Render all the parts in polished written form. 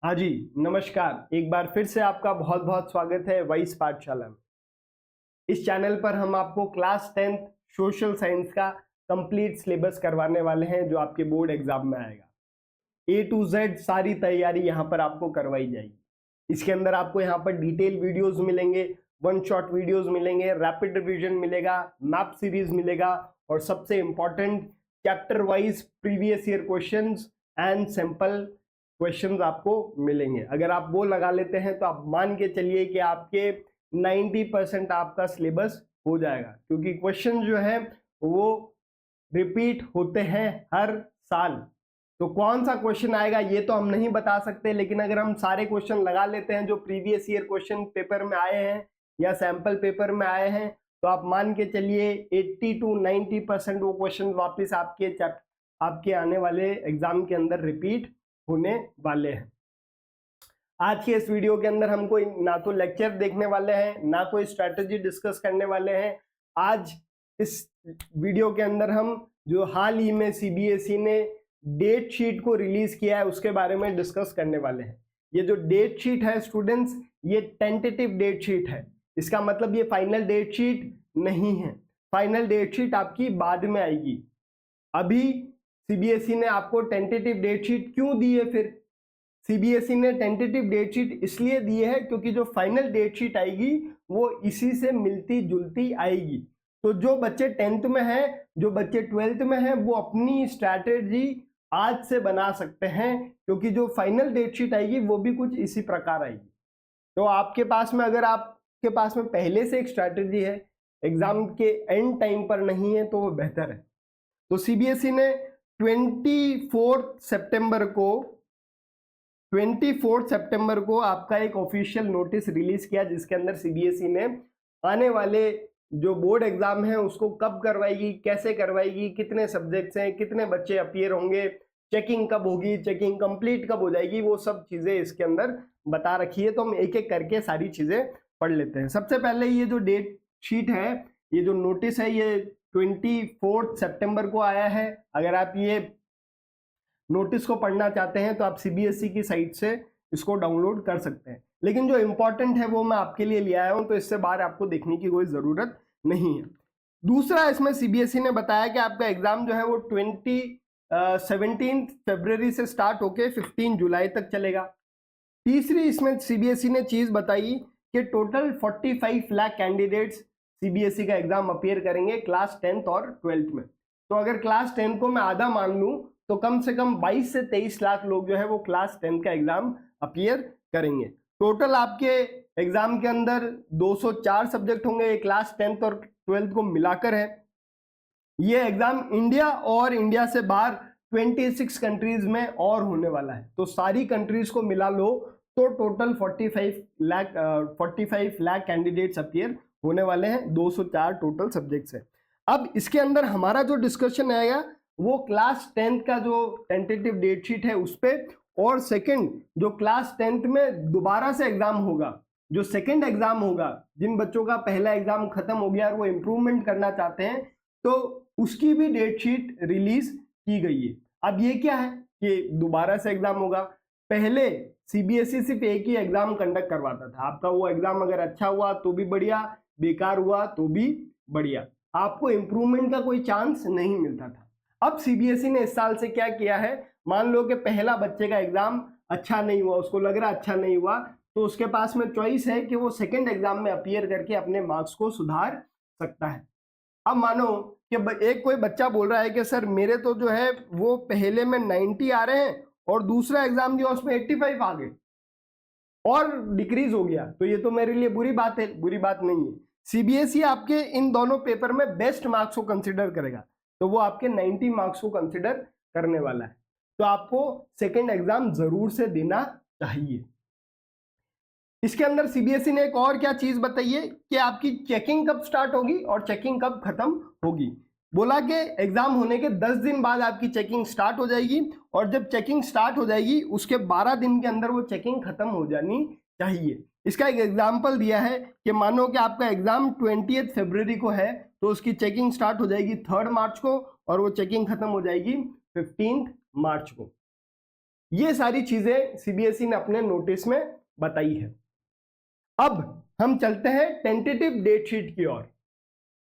हाँ जी, नमस्कार। एक बार फिर से आपका बहुत बहुत स्वागत है वाइस पाठशाला में। इस चैनल पर हम आपको क्लास 10th सोशल साइंस का कंप्लीट सिलेबस करवाने वाले हैं जो आपके बोर्ड एग्जाम में आएगा। ए टू जेड सारी तैयारी यहाँ पर आपको करवाई जाएगी। इसके अंदर आपको यहाँ पर डिटेल वीडियोस मिलेंगे, वन शॉट वीडियोस मिलेंगे, रैपिड रिवीजन मिलेगा, मैप सीरीज मिलेगा और सबसे important chapter wise previous year questions and sample questions आपको मिलेंगे। अगर आप वो लगा लेते हैं तो आप मान के चलिए कि आपके 90% आपका सिलेबस हो जाएगा, क्योंकि क्वेश्चन जो है वो रिपीट होते हैं हर साल। तो कौन सा क्वेश्चन आएगा ये तो हम नहीं बता सकते, लेकिन अगर हम सारे क्वेश्चन लगा लेते हैं जो प्रीवियस ईयर क्वेश्चन पेपर में आए हैं या सैंपल पेपर में आए हैं, तो आप मान के चलिए 80 to 90% वो क्वेश्चन वापस आपके आने वाले एग्जाम के अंदर रिपीट होने वाले हैं। आज के इस वीडियो के अंदर हम कोई ना तो लेक्चर देखने वाले हैं, ना कोई स्ट्रैटेजी डिस्कस करने वाले हैं। आज इस वीडियो के अंदर हम जो हाल ही में सीबीएसई ने डेट शीट को रिलीज किया है उसके बारे में डिस्कस करने वाले हैं। ये जो डेट शीट है स्टूडेंट्स, ये टेंटेटिव डेट शीट है। इसका मतलब ये फाइनल डेट शीट नहीं है। फाइनल डेट शीट आपकी बाद में आएगी। अभी सीबीएसई ने आपको टेंटेटिव डेट शीट क्यों दी है? फिर सीबीएसई ने टेंटेटिव डेट शीट इसलिए दी है क्योंकि जो फाइनल डेट शीट आएगी वो इसी से मिलती जुलती आएगी। तो जो बच्चे 10th में हैं, जो बच्चे 12th में हैं, वो अपनी स्ट्रैटेजी आज से बना सकते हैं, क्योंकि जो फाइनल डेट शीट आएगी वो भी कुछ इसी प्रकार आएगी। तो आपके पास में, अगर आपके पास में पहले से एक स्ट्रैटेजी है, एग्जाम के एंड टाइम पर नहीं है, तो वो बेहतर है। तो सीबीएसई ने 24 सितंबर को आपका एक ऑफिशियल नोटिस रिलीज किया, जिसके अंदर सीबीएसई ने आने वाले जो बोर्ड एग्जाम है उसको कब करवाएगी, कैसे करवाएगी, कितने सब्जेक्ट्स हैं, कितने बच्चे अपीयर होंगे, चेकिंग कब होगी, चेकिंग कंप्लीट कब हो जाएगी, वो सब चीजें इसके अंदर बता रखी है। तो हम एक एक करके सारी चीजें पढ़ लेते हैं। सबसे पहले ये जो डेट शीट है, ये जो नोटिस है, ये 24 सितंबर को आया है। अगर आप ये नोटिस को पढ़ना चाहते हैं तो आप सीबीएसई की साइट से इसको डाउनलोड कर सकते हैं, लेकिन जो इंपॉर्टेंट है वो मैं आपके लिए ले आया हूं, तो इससे बाहर आपको देखने की कोई जरूरत नहीं है। दूसरा, इसमें सीबीएसई ने बताया कि आपका एग्जाम जो है वो 17 फरवरी से स्टार्ट होके 15 जुलाई तक चलेगा। तीसरी इसमें सीबीएसई ने चीज बताई कि टोटल 45 लाख कैंडिडेट्स सीबीएसई का एग्जाम अपीयर करेंगे क्लास 10th और 12th में। तो अगर क्लास 10 को मैं आधा मान लूं तो कम से कम 22 से 23 लाख लोग जो है वो क्लास 10 का एग्जाम अपीयर करेंगे। टोटल आपके एग्जाम के अंदर 204 सब्जेक्ट होंगे, ये क्लास 10th और 12th को मिलाकर है। ये एग्जाम इंडिया और इंडिया से बाहर 26 कंट्रीज में और होने वाला है। तो सारी कंट्रीज को मिला लो तो टोटल 45 लाख कैंडिडेट्स अपीयर होने वाले हैं। 204 टोटल सब्जेक्ट्स है। अब इसके अंदर हमारा जो डिस्कशन आएगा वो क्लास 10th का जो टेंटेटिव डेट शीट है उस पे, और सेकंड जो क्लास 10th में दोबारा से एग्जाम होगा, जो सेकंड एग्जाम होगा, जिन बच्चों का पहला एग्जाम खत्म हो गया और वो इंप्रूवमेंट करना चाहते हैं, तो उसकी भी डेट शीट रिलीज की गई है। अब ये क्या है कि दोबारा से एग्जाम होगा। पहले सीबीएसई सिर्फ एक ही एग्जाम कंडक्ट करवाता था। आपका वो एग्जाम अगर अच्छा हुआ तो भी बढ़िया, बेकार हुआ तो भी बढ़िया, आपको इंप्रूवमेंट का कोई चांस नहीं मिलता था। अब सीबीएसई ने इस साल से क्या किया है, मान लो कि पहला बच्चे का एग्जाम अच्छा नहीं हुआ, उसको लग रहा अच्छा नहीं हुआ, तो उसके पास में चॉइस है कि वो सेकंड एग्जाम में अपीयर करके अपने मार्क्स को सुधार सकता है। अब मानो कि एक कोई बच्चा बोल रहा है कि सर मेरे तो जो है वो पहले में 90 आ रहे हैं और दूसरा एग्जाम दिया उसमें 85 आ गए और डिक्रीज हो गया, तो ये तो मेरे लिए बुरी बात है। बुरी बात नहीं है। सीबीएसई आपके इन दोनों पेपर में बेस्ट मार्क्स को कंसिडर करेगा, तो वो आपके 90 मार्क्स को कंसिडर करने वाला है। तो आपको सेकंड एग्जाम जरूर से देना चाहिए। इसके अंदर सीबीएसई ने एक और क्या चीज बताई है कि आपकी चेकिंग कब स्टार्ट होगी और चेकिंग कब खत्म होगी। बोला कि एग्जाम होने के 10 दिन बाद आपकी चेकिंग स्टार्ट हो जाएगी, और जब चेकिंग स्टार्ट हो जाएगी उसके 12 दिन के अंदर वो चेकिंग खत्म हो जानी चाहिए। इसका एक एग्जाम्पल दिया है कि मानो कि आपका एग्जाम 20 फरवरी को है, तो उसकी चेकिंग स्टार्ट हो जाएगी 3 मार्च को और वो चेकिंग खत्म हो जाएगी 15 मार्च को। ये सारी चीजें सीबीएसई ने अपने नोटिस में बताई है। अब हम चलते हैं टेंटेटिव डेट शीट की ओर।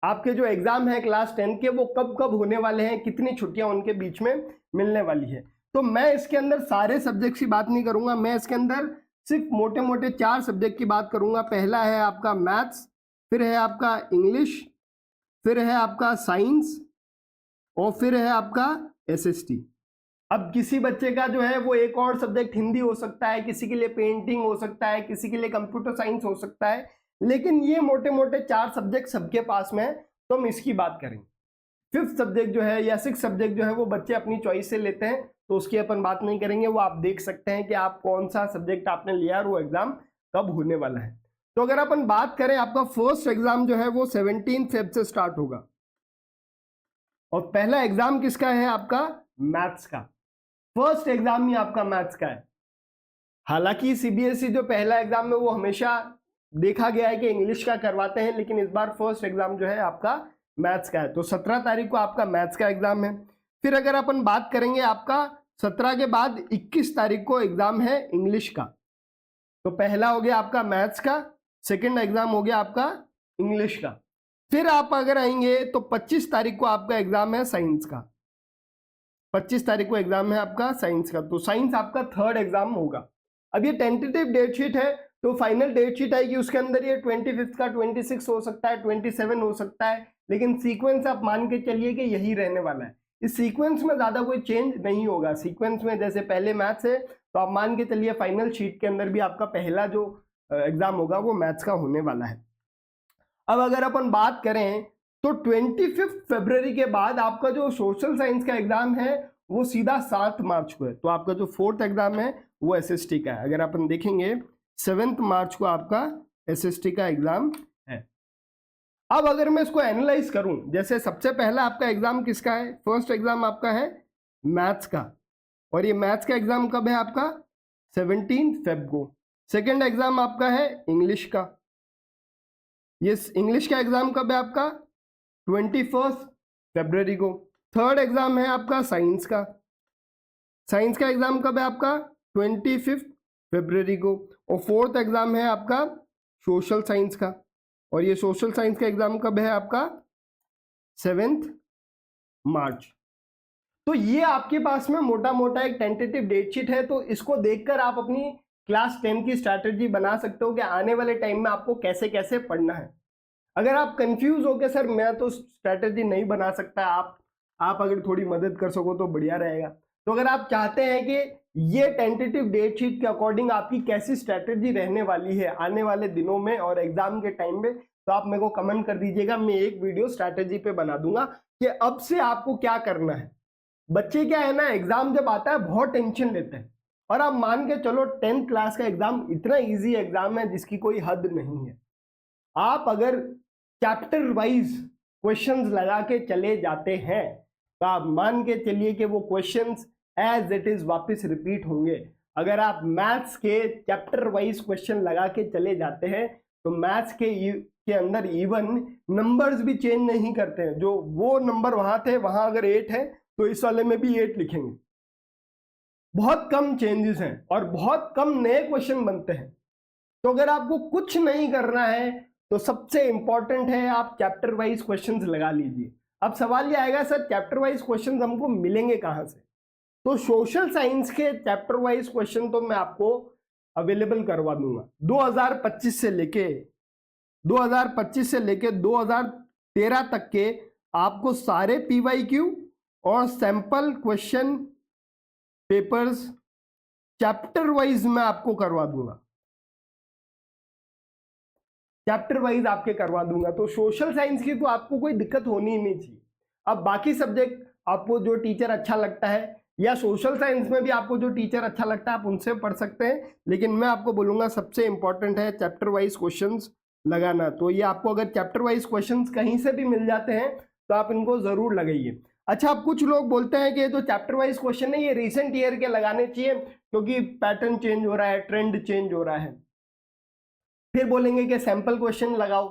आपके जो एग्जाम है क्लास 10 के वो कब कब होने वाले हैं, कितनी छुट्टियां उनके बीच में मिलने वाली है। तो मैं इसके अंदर सारे सब्जेक्ट की बात नहीं करूंगा, मैं इसके अंदर सिर्फ मोटे मोटे 4 सब्जेक्ट की बात करूंगा। पहला है आपका मैथ्स, फिर है आपका इंग्लिश, फिर है आपका साइंस और फिर है आपका एसएसटी। अब किसी बच्चे का जो है वो एक और सब्जेक्ट हिंदी हो सकता है, किसी के लिए पेंटिंग हो सकता है, किसी के लिए कंप्यूटर साइंस हो सकता है, लेकिन ये मोटे मोटे 4 सब्जेक्ट सबके पास में है, तो हम इसकी बात करेंगे। 5th सब्जेक्ट जो है या 6th सब्जेक्ट जो है वो बच्चे अपनी चॉइस से लेते हैं, तो उसकी अपन बात नहीं करेंगे। वो आप देख सकते हैं कि आप कौन सा सब्जेक्ट आपने लिया और वो एग्जाम कब होने वाला है। तो अगर अपन बात करें, आपका फर्स्ट एग्जाम जो है वो 17 फेब से स्टार्ट होगा और पहला एग्जाम किसका है? आपका मैथ्स का। फर्स्ट एग्जाम ही आपका मैथ्स का है। हालांकि सीबीएसई जो पहला एग्जाम है वो हमेशा देखा गया है कि इंग्लिश का करवाते हैं, लेकिन इस बार फर्स्ट एग्जाम जो है आपका मैथ्स का है। तो 17 तारीख को आपका मैथ्स का एग्जाम है। फिर अगर अपन बात करेंगे, आपका 17 के बाद 21 तारीख को एग्जाम है इंग्लिश का। तो पहला हो गया आपका मैथ्स का, सेकेंड एग्जाम हो गया आपका इंग्लिश का। फिर आप अगर आएंगे तो 25 तारीख को आपका एग्जाम है साइंस का। 25 तारीख को एग्जाम है आपका साइंस का, तो साइंस आपका थर्ड एग्जाम होगा। अब ये टेंटेटिव डेट शीट है, तो फाइनल डेट शीट आएगी उसके अंदर ये 25 का 26 हो सकता है, 27 हो सकता है, लेकिन सीक्वेंस आप मान के चलिए कि यही रहने वाला है। इस सीक्वेंस में ज्यादा कोई चेंज नहीं होगा। सीक्वेंस में जैसे पहले मैथ्स है, तो आप मान के चलिए फाइनल शीट के अंदर भी आपका पहला जो एग्जाम होगा वो मैथ्स का होने वाला है। अब अगर अपन बात करें तो 25 फरवरी के बाद आपका जो सोशल साइंस का एग्जाम है वो सीधा 7 मार्च को है। तो आपका जो फोर्थ एग्जाम है वो एसएसटी का है। अगर अपन देखेंगे 7 मार्च को आपका एसएसटी का एग्जाम है। अब अगर मैं इसको एनालाइज करूं, जैसे सबसे पहला आपका एग्जाम किसका है? फर्स्ट एग्जाम आपका है मैथ्स का, और ये मैथ्स का एग्जाम कब है आपका? 17 फेब को। सेकेंड एग्जाम आपका है इंग्लिश का, ये इंग्लिश का एग्जाम कब है आपका? 21 फरवरी को। थर्ड एग्जाम है आपका साइंस का, साइंस का एग्जाम कब है आपका? 25 फरवरी को। और फोर्थ एग्जाम है आपका सोशल साइंस का, और ये सोशल साइंस का एग्जाम कब है आपका? 7 मार्च। तो ये आपके पास में मोटा मोटा एक टेंटेटिव डेट शीट है। तो इसको देखकर आप अपनी क्लास 10 की स्ट्रैटेजी बना सकते हो कि आने वाले टाइम में आपको कैसे कैसे पढ़ना है। अगर आप कंफ्यूज हो के सर मैं तो स्ट्रैटेजी नहीं बना सकता, आप अगर थोड़ी मदद कर सको तो बढ़िया रहेगा। तो अगर आप चाहते हैं कि ये टेंटेटिव डेट शीट के अकॉर्डिंग आपकी कैसी स्ट्रैटेजी रहने वाली है आने वाले दिनों में और एग्जाम के टाइम में, तो आप मेरे को कमेंट कर दीजिएगा। मैं एक वीडियो स्ट्रैटेजी पे बना दूंगा कि अब से आपको क्या करना है। बच्चे क्या है ना, एग्जाम जब आता है बहुत टेंशन लेते हैं, और आप मान के चलो 10th क्लास का एग्जाम इतना इजी एग्जाम है जिसकी कोई हद नहीं है। आप अगर चैप्टर वाइज क्वेश्चंस लगा के चले जाते हैं तो आप मान के चलिए कि वो क्वेश्चंस एज इट इज वापस रिपीट होंगे। अगर आप मैथ्स के चैप्टर वाइज क्वेश्चन लगा के चले जाते हैं तो मैथ्स के अंदर इवन नंबर्स भी चेंज नहीं करते हैं। जो वो नंबर वहां थे वहां अगर 8 है तो इस वाले में भी 8 लिखेंगे। बहुत कम चेंजेस हैं और बहुत कम नए क्वेश्चन बनते हैं। तो अगर आपको कुछ नहीं करना है तो सबसे इंपॉर्टेंट है आप चैप्टर वाइज क्वेश्चंस लगा लीजिए। अब सवाल ये आएगा सर चैप्टर वाइज क्वेश्चंस हमको मिलेंगे कहां से? तो सोशल साइंस के चैप्टर वाइज क्वेश्चन तो मैं आपको अवेलेबल करवा दूंगा। 2025 से लेके 2013 तक के आपको सारे पीवाईक्यू और sample question papers chapter wise मैं आपको करवा दूंगा, चैप्टर वाइज आपके करवा दूंगा। तो सोशल साइंस की तो आपको कोई दिक्कत होनी ही नहीं चाहिए। अब बाकी सब्जेक्ट आपको जो टीचर अच्छा लगता है, या सोशल साइंस में भी आपको जो टीचर अच्छा लगता है आप उनसे पढ़ सकते हैं, लेकिन मैं आपको बोलूंगा सबसे इंपॉर्टेंट है चैप्टर वाइज क्वेश्चंस लगाना। तो ये आपको अगर चैप्टर वाइज क्वेश्चंस कहीं से भी मिल जाते हैं तो आप इनको जरूर लगाइए। अच्छा, अब कुछ लोग बोलते हैं कि जो चैप्टर वाइज क्वेश्चन है ये रिसेंट ईयर के लगाने चाहिए क्योंकि पैटर्न चेंज हो रहा है, ट्रेंड चेंज हो रहा है। फिर बोलेंगे कि सैंपल क्वेश्चन लगाओ।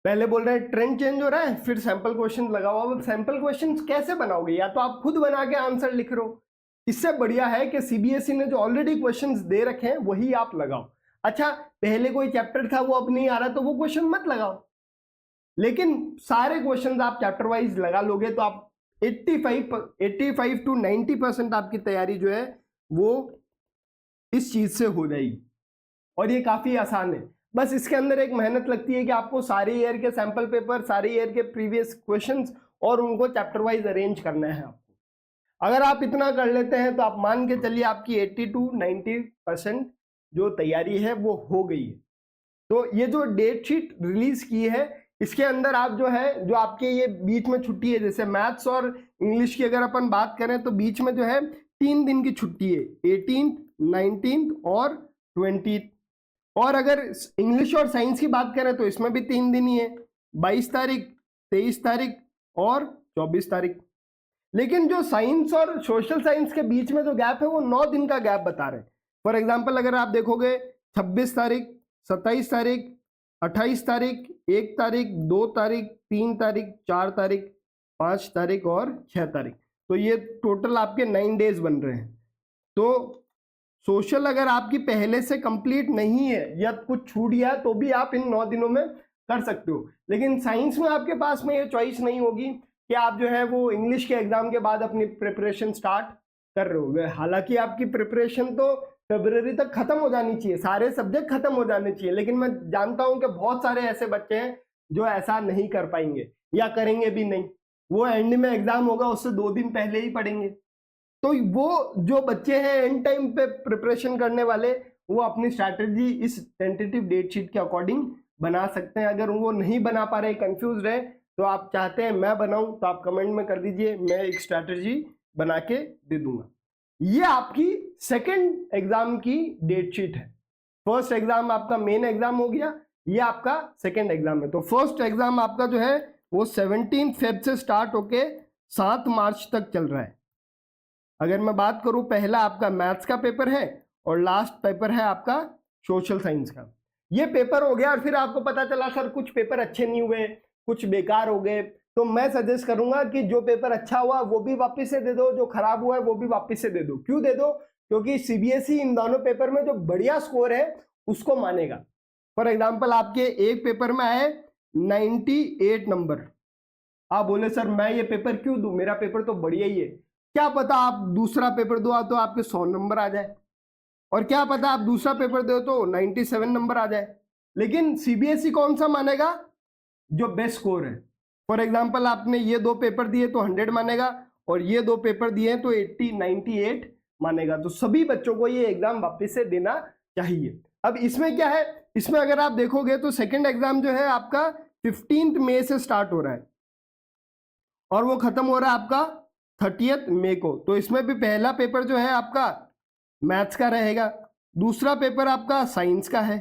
पहले बोल रहे हैं ट्रेंड चेंज हो रहा है, फिर सैंपल क्वेश्चन लगाओ। अब सैंपल क्वेश्चन कैसे बनाओगे? या तो आप खुद बना के आंसर लिख रहे हो, इससे बढ़िया है कि सीबीएसई ने जो ऑलरेडी क्वेश्चंस दे रखे हैं वही आप लगाओ। अच्छा, पहले कोई चैप्टर था वो अब नहीं आ रहा तो वो क्वेश्चन मत लगाओ, लेकिन सारे क्वेश्चंस आप चैप्टर वाइज लगा लोगे तो आप 85 to 90% आपकी तैयारी जो है वो इस चीज से हो जाएगी। और ये काफी आसान है, बस इसके अंदर एक मेहनत लगती है कि आपको सारे ईयर के सैंपल पेपर, सारे ईयर के प्रीवियस क्वेश्चंस और उनको चैप्टर वाइज अरेंज करना है आपको। अगर आप इतना कर लेते हैं तो आप मान के चलिए आपकी 80 to 90% जो तैयारी है वो हो गई है। तो ये जो डेट शीट रिलीज की है इसके अंदर आप जो है, जो आपके ये बीच में छुट्टी है, जैसे मैथ्स और इंग्लिश की अगर अपन बात करें तो बीच में जो है 3 दिन की छुट्टी है, 18th, 19th और 20th। और अगर इंग्लिश और साइंस की बात करें तो इसमें भी 3 दिन ही है, 22 तारीख, 23 तारीख और 24 तारीख। लेकिन जो साइंस और सोशल साइंस के बीच में जो गैप है वो 9 दिन का गैप बता रहे हैं। फॉर एग्जाम्पल अगर आप देखोगे 26 तारीख, 27 तारीख, 28 तारीख, 1 तारीख, 2 तारीख, 3 तारीख, 4 तारीख, 5 तारीख और 6 तारीख, तो ये टोटल आपके 9 डेज बन रहे हैं। तो सोशल अगर आपकी पहले से कंप्लीट नहीं है या कुछ छूट गया तो भी आप इन 9 दिनों में कर सकते हो। लेकिन साइंस में आपके पास में ये चॉइस नहीं होगी कि आप जो है वो इंग्लिश के एग्जाम के बाद अपनी प्रिपरेशन स्टार्ट कर रहे हो। हालांकि आपकी प्रिपरेशन तो फरवरी तक खत्म हो जानी चाहिए, सारे सब्जेक्ट खत्म हो जाने चाहिए, लेकिन मैं जानता हूं कि बहुत सारे ऐसे बच्चे हैं जो ऐसा नहीं कर पाएंगे या करेंगे भी नहीं। वो एंड में एग्जाम होगा उससे 2 दिन पहले ही पढ़ेंगे। तो वो जो बच्चे हैं एंड टाइम पे प्रिपरेशन करने वाले, वो अपनी स्ट्रैटेजी इस टेंटेटिव डेट शीट के अकॉर्डिंग बना सकते हैं। अगर वो नहीं बना पा रहे, कंफ्यूज रहे, तो आप चाहते हैं मैं बनाऊं तो आप कमेंट में कर दीजिए, मैं एक स्ट्रैटेजी बना के दे दूंगा। ये आपकी सेकंड एग्जाम की डेट शीट है। फर्स्ट एग्जाम आपका मेन एग्जाम हो गया, ये आपका सेकंड एग्जाम है। तो फर्स्ट एग्जाम आपका जो है वो 17 फेब से स्टार्ट होके 7 मार्च तक चल रहा है। अगर मैं बात करूं, पहला आपका मैथ्स का पेपर है और लास्ट पेपर है आपका सोशल साइंस का। ये पेपर हो गया और फिर आपको पता चला सर कुछ पेपर अच्छे नहीं हुए, कुछ बेकार हो गए, तो मैं सजेस्ट करूंगा कि जो पेपर अच्छा हुआ वो भी वापस से दे दो, जो खराब हुआ है वो भी वापस से दे दो। क्यों दे दो? क्योंकि सीबीएसई इन दोनों पेपर में जो बढ़िया स्कोर है उसको मानेगा। फॉर एग्जाम्पल आपके एक पेपर में आए 98 नंबर, आप बोले सर मैं ये पेपर क्यों दूं, मेरा पेपर तो बढ़िया ही है। क्या पता आप दूसरा पेपर दो तो आपके 100 नंबर आ जाए, और क्या पता आप दूसरा पेपर दो तो 97 नंबर आ जाए। लेकिन सीबीएसई कौन सा मानेगा? जो बेस्ट स्कोर है। फॉर एग्जाम्पल आपने ये 2 पेपर दिए तो 100 मानेगा, और ये 2 पेपर दिए तो 80, 98 मानेगा। तो सभी बच्चों को ये एग्जाम वापस से देना चाहिए। अब इसमें क्या है, इसमें अगर आप देखोगे तो सेकेंड एग्जाम जो है आपका 15 मई से स्टार्ट हो रहा है और वो खत्म हो रहा है आपका 30 मई को। तो इसमें भी पहला पेपर जो है आपका मैथ्स का रहेगा, दूसरा पेपर आपका साइंस का है,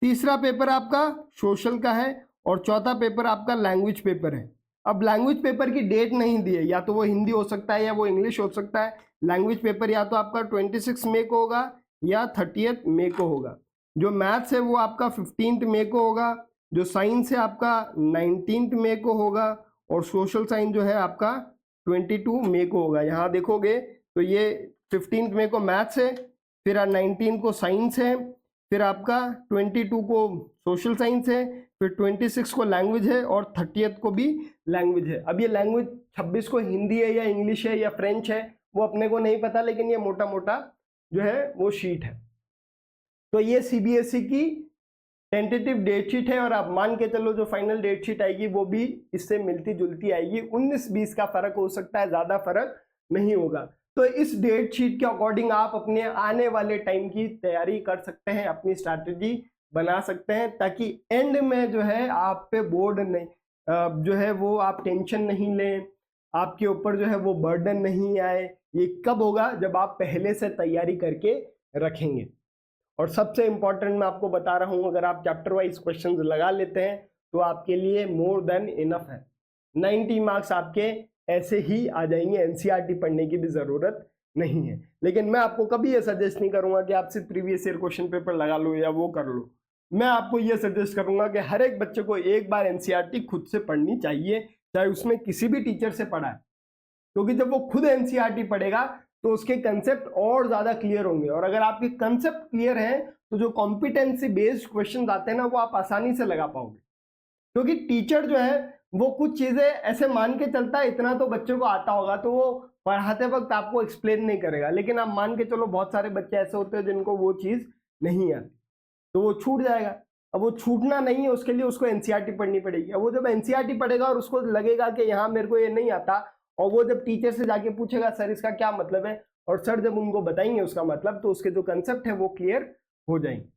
तीसरा पेपर आपका सोशल का है और चौथा पेपर आपका लैंग्वेज पेपर है। अब लैंग्वेज पेपर की डेट नहीं दी है, या तो वो हिंदी हो सकता है या वो इंग्लिश हो सकता है। लैंग्वेज पेपर या तो आपका 26 मई को होगा या 30 मई को होगा। जो मैथ्स है वो आपका 15 मई को होगा, जो साइंस है आपका 19 मई को होगा, और सोशल साइंस जो है आपका 22 मई को होगा। यहाँ देखोगे तो ये 15 मई को मैथ्स है, फिर 19 को साइंस है, फिर आपका 22 को सोशल साइंस है, फिर 26 को लैंग्वेज है और 30 को भी लैंग्वेज है। अब ये लैंग्वेज 26 को हिंदी है या इंग्लिश है या फ्रेंच है वो अपने को नहीं पता, लेकिन ये मोटा मोटा जो है वो शीट है। तो ये सीबीएसई की टेंटेटिव डेट शीट है, और आप मान के चलो जो फाइनल डेट शीट आएगी वो भी इससे मिलती जुलती आएगी। 19-20 का फर्क हो सकता है, ज्यादा फर्क नहीं होगा। तो इस डेट शीट के अकॉर्डिंग आप अपने आने वाले टाइम की तैयारी कर सकते हैं, अपनी स्ट्रैटेजी बना सकते हैं, ताकि एंड में जो है आप पे बोर्ड नहीं जो है वो आप टेंशन नहीं लें, आपके ऊपर जो है वो बर्डन नहीं आए। ये कब होगा? जब आप पहले से तैयारी करके रखेंगे। और सबसे इंपॉर्टेंट मैं आपको बता रहा हूं, अगर आप चैप्टर वाइज क्वेश्चंस लगा लेते हैं तो आपके लिए मोर देन इनफ है। 90 मार्क्स आपके ऐसे ही आ जाएंगे, एनसीईआरटी पढ़ने की भी जरूरत नहीं है। लेकिन मैं आपको कभी ये सजेस्ट नहीं करूंगा कि आप सिर्फ प्रीवियस ईयर क्वेश्चन पेपर लगा लो या वो कर लो। मैं आपको ये सजेस्ट करूंगा कि हर एक बच्चे को एक बार एनसीईआरटी खुद से पढ़नी चाहिए, चाहे उसमें किसी भी टीचर से पढ़ा है। क्योंकि जब वो खुद एनसीईआरटी पढ़ेगा तो उसके कंसेप्ट और ज्यादा क्लियर होंगे। और अगर आपके कंसेप्ट क्लियर हैं तो जो कॉम्पिटेंसी बेस्ड क्वेश्चन आते हैं ना वो आप आसानी से लगा पाओगे, क्योंकि टीचर जो है वो कुछ चीजें ऐसे मान के चलता है इतना तो बच्चों को आता होगा, तो वो पढ़ाते वक्त आपको एक्सप्लेन नहीं करेगा, लेकिन आप मान के चलो बहुत सारे बच्चे ऐसे होते हैं जिनको वो चीज नहीं आती, तो वो छूट जाएगा। अब वो छूटना नहीं है, उसके लिए उसको एनसीईआरटी पढ़नी पड़ेगी। अब वो जब एनसीईआरटी पढ़ेगा और उसको लगेगा कि यहाँ मेरे को ये नहीं आता, और वो जब टीचर से जाके पूछेगा सर इसका क्या मतलब है, और सर जब उनको बताएंगे उसका मतलब, तो उसके जो कंसेप्ट है वो क्लियर हो जाएंगे।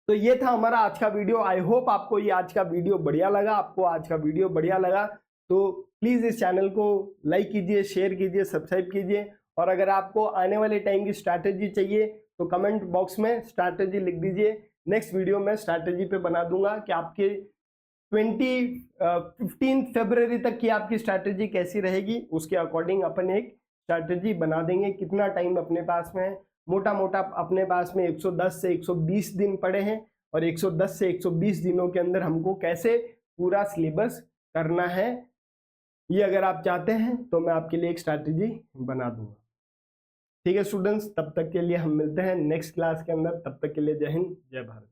तो ये था हमारा आज का वीडियो। आई होप आपको ये आज का वीडियो बढ़िया लगा। आपको आज का वीडियो बढ़िया लगा तो प्लीज इस चैनल को लाइक कीजिए, शेयर कीजिए, सब्सक्राइब कीजिए। और अगर आपको आने वाले टाइम की स्ट्रैटेजी चाहिए तो कमेंट बॉक्स में स्ट्रैटेजी लिख दीजिए। नेक्स्ट वीडियो में स्ट्रैटेजी पे बना दूंगा कि आपके 15 फरवरी तक की आपकी स्ट्रैटेजी कैसी रहेगी, उसके अकॉर्डिंग अपन एक स्ट्रैटेजी बना देंगे। कितना टाइम अपने पास में है, मोटा मोटा अपने पास में 110 से 120 दिन पड़े हैं, और 110 से 120 दिनों के अंदर हमको कैसे पूरा सिलेबस करना है, ये अगर आप चाहते हैं तो मैं आपके लिए एक स्ट्रैटेजी बना दूंगा। ठीक है स्टूडेंट्स, तब तक के लिए हम मिलते हैं नेक्स्ट क्लास के अंदर। तब तक के लिए जय हिंद, जय भारत।